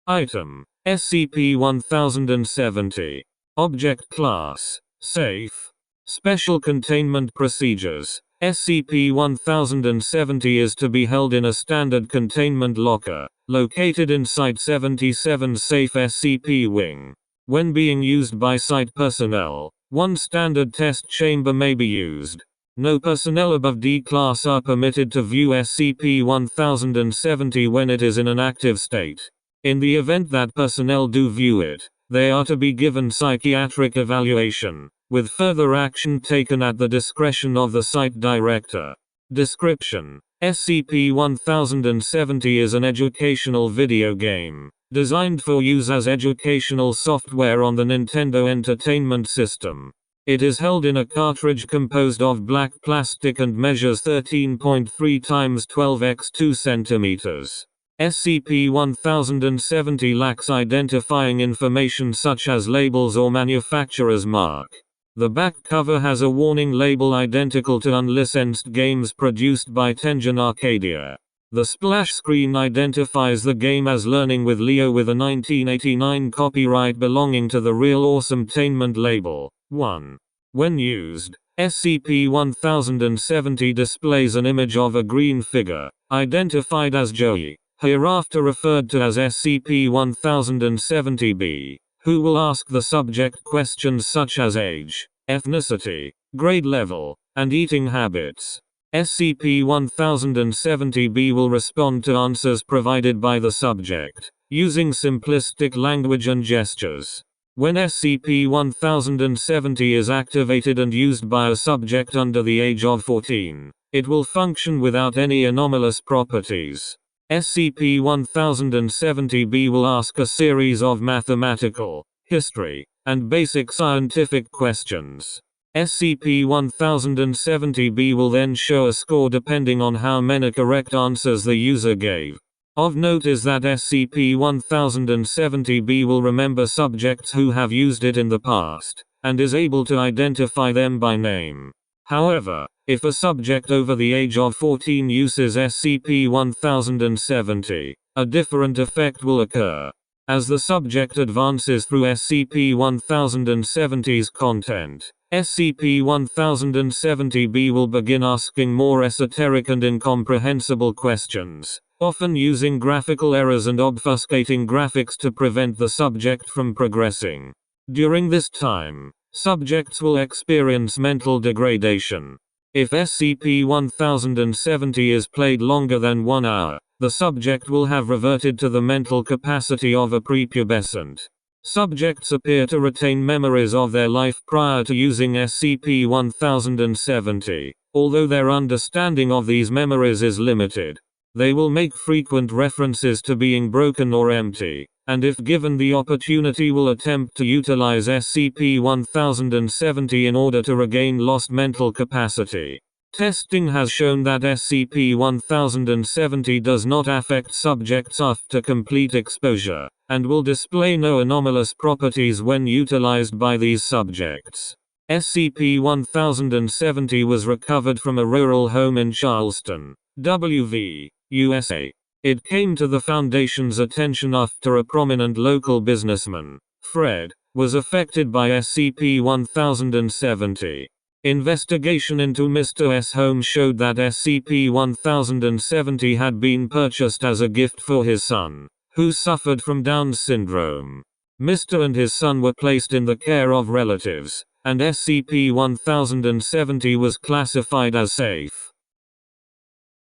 Item: SCP-1070. Object Class: Safe. Special Containment Procedures: SCP-1070 is to be held in a standard containment locker, located in Site-77's Safe SCP Wing. When being used by Site personnel, one standard test chamber may be used. No personnel above D Class are permitted to view SCP-1070 when it is in an active state. In the event that personnel do view it, they are to be given psychiatric evaluation, with further action taken at the discretion of the Site Director. Description: SCP-1070 is an educational video game, designed for use as educational software on the Nintendo Entertainment System. It is held in a cartridge composed of black plastic and measures 13.3 x 12 x 2 cm. SCP-1070 lacks identifying information such as labels or manufacturer's mark. The back cover has a warning label identical to unlicensed games produced by Tengen Arcadia. The splash screen identifies the game as Learning with Leo with a 1989 copyright belonging to the Real Awesometainment label. 1. When used, SCP-1070 displays an image of a green figure, identified as Joey, hereafter referred to as SCP-1070-B, who will ask the subject questions such as age, ethnicity, grade level, and eating habits. SCP-1070-B will respond to answers provided by the subject, using simplistic language and gestures. When SCP-1070 is activated and used by a subject under the age of 14, it will function without any anomalous properties. SCP-1070-B will ask a series of mathematical, history, and basic scientific questions. SCP-1070-B will then show a score depending on how many correct answers the user gave. Of note is that SCP-1070-B will remember subjects who have used it in the past, and is able to identify them by name. However, if a subject over the age of 14 uses SCP-1070, a different effect will occur. As the subject advances through SCP-1070's content, SCP-1070-B will begin asking more esoteric and incomprehensible questions, often using graphical errors and obfuscating graphics to prevent the subject from progressing. During this time, subjects will experience mental degradation. If SCP-1070 is played longer than 1 hour, the subject will have reverted to the mental capacity of a prepubescent. Subjects appear to retain memories of their life prior to using SCP-1070, although their understanding of these memories is limited. They will make frequent references to being broken or empty, and if given the opportunity will attempt to utilize SCP-1070 in order to regain lost mental capacity. Testing has shown that SCP-1070 does not affect subjects after complete exposure, and will display no anomalous properties when utilized by these subjects. SCP-1070 was recovered from a rural home in Charleston, WV, USA. It came to the Foundation's attention after a prominent local businessman, Fred, was affected by SCP-1070. Investigation into Mr. S. home showed that SCP-1070 had been purchased as a gift for his son, who suffered from Down syndrome. Mr. and his son were placed in the care of relatives, and SCP-1070 was classified as safe.